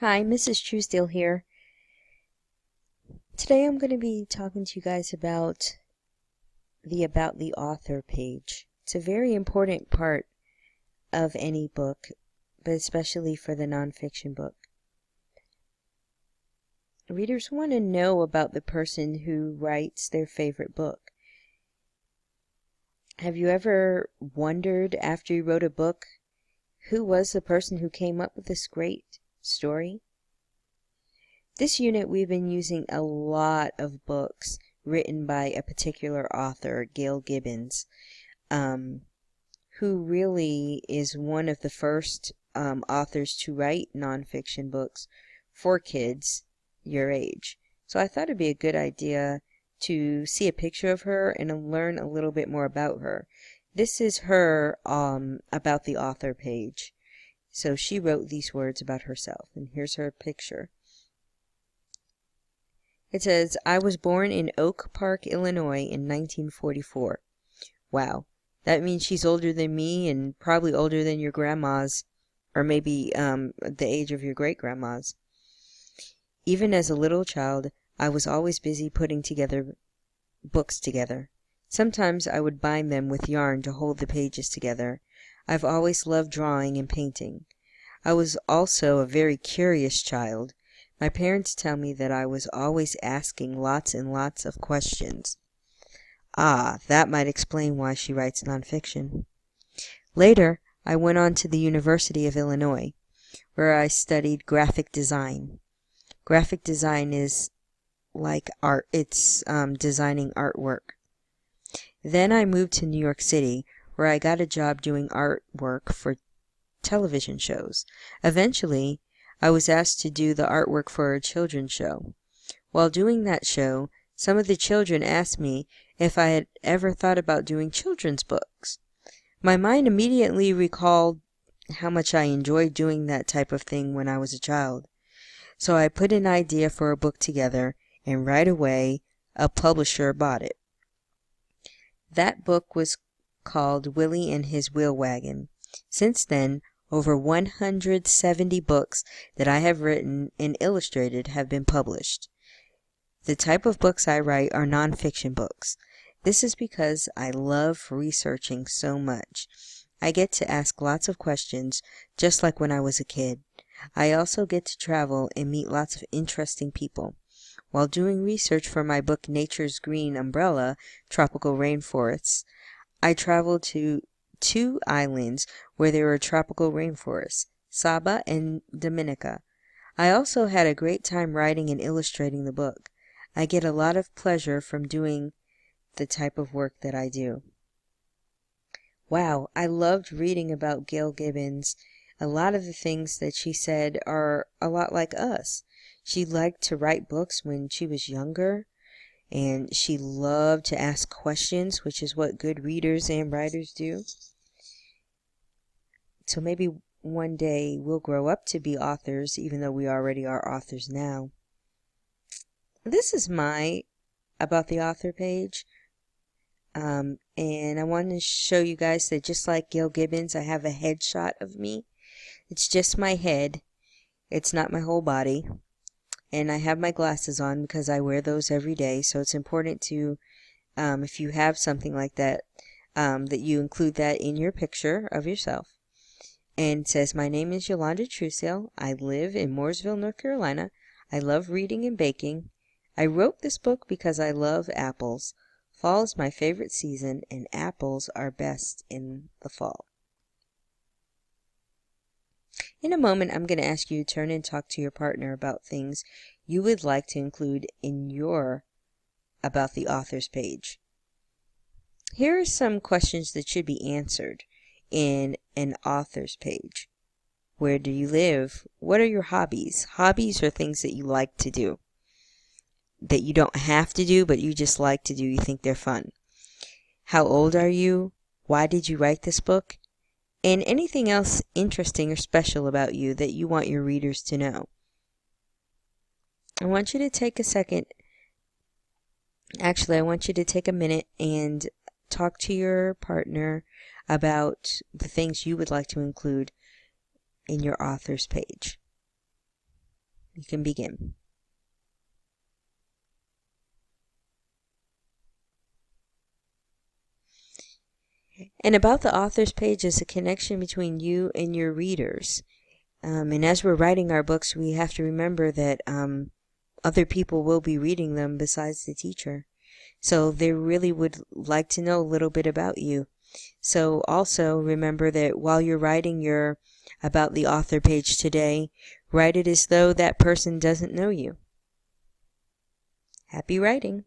Hi, Mrs. Truesdale here. Today I'm going to be talking to you guys about the Author page. It's a very important part of any book, but especially for the nonfiction book. Readers want to know about the person who writes their favorite book. Have you ever wondered after you wrote a book, who was the person who came up with this great story? This unit we've been using a lot of books written by a particular author, Gail Gibbons, who really is one of the first authors to write nonfiction books for kids your age. So I thought it'd be a good idea to see a picture of her and learn a little bit more about her. This is her About the Author page. So she wrote these words about herself, and here's her picture. It says, I was born in Oak Park, Illinois in 1944. Wow, that means she's older than me and probably older than your grandmas, or maybe the age of your great-grandmas. Even as a little child, I was always busy putting books together. Sometimes I would bind them with yarn to hold the pages together. I've always loved drawing and painting. I was also a very curious child. My parents tell me that I was always asking lots and lots of questions. That might explain why she writes nonfiction. Later, I went on to the University of Illinois, where I studied graphic design. Graphic design is like art. It's designing artwork. Then I moved to New York City, where I got a job doing artwork for television shows. Eventually, I was asked to do the artwork for a children's show. While doing that show, some of the children asked me if I had ever thought about doing children's books. My mind immediately recalled how much I enjoyed doing that type of thing when I was a child. So I put an idea for a book together, and right away, a publisher bought it. That book was called Willie and His Wheel Wagon. Since then, over 170 books that I have written and illustrated have been published. The type of books I write are nonfiction books. This is because I love researching so much. I get to ask lots of questions, just like when I was a kid. I also get to travel and meet lots of interesting people. While doing research for my book Nature's Green Umbrella, Tropical Rainforests, I traveled to 2 islands where there were tropical rainforests, Saba and Dominica. I also had a great time writing and illustrating the book. I get a lot of pleasure from doing the type of work that I do. Wow, I loved reading about Gail Gibbons. A lot of the things that she said are a lot like us. She liked to write books when she was younger, and she loved to ask questions, which is what good readers and writers do. So maybe one day we'll grow up to be authors, even though we already are authors now. This is my About the Author page. And I want to show you guys that just like Gail Gibbons, I have a headshot of me. It's just my head. It's not my whole body. And I have my glasses on because I wear those every day. So it's important to, if you have something like that, that you include that in your picture of yourself. And it says, my name is Yolanda Truesdale. I live in Mooresville, North Carolina. I love reading and baking. I wrote this book because I love apples. Fall is my favorite season, and apples are best in the fall. In a moment, I'm going to ask you to turn and talk to your partner about things you would like to include in your About the Author's page. Here are some questions that should be answered in an author's page. Where do you live? What are your hobbies? Hobbies are things that you like to do, that you don't have to do, but you just like to do. You think they're fun. How old are you? Why did you write this book? And anything else interesting or special about you that you want your readers to know. I want you to take a second. Actually, I want you to take a minute and talk to your partner about the things you would like to include in your author's page. You can begin. And about the author's page is a connection between you and your readers. And as we're writing our books, we have to remember that other people will be reading them besides the teacher. So they really would like to know a little bit about you. So also remember that while you're writing your About the Author page today, write it as though that person doesn't know you. Happy writing!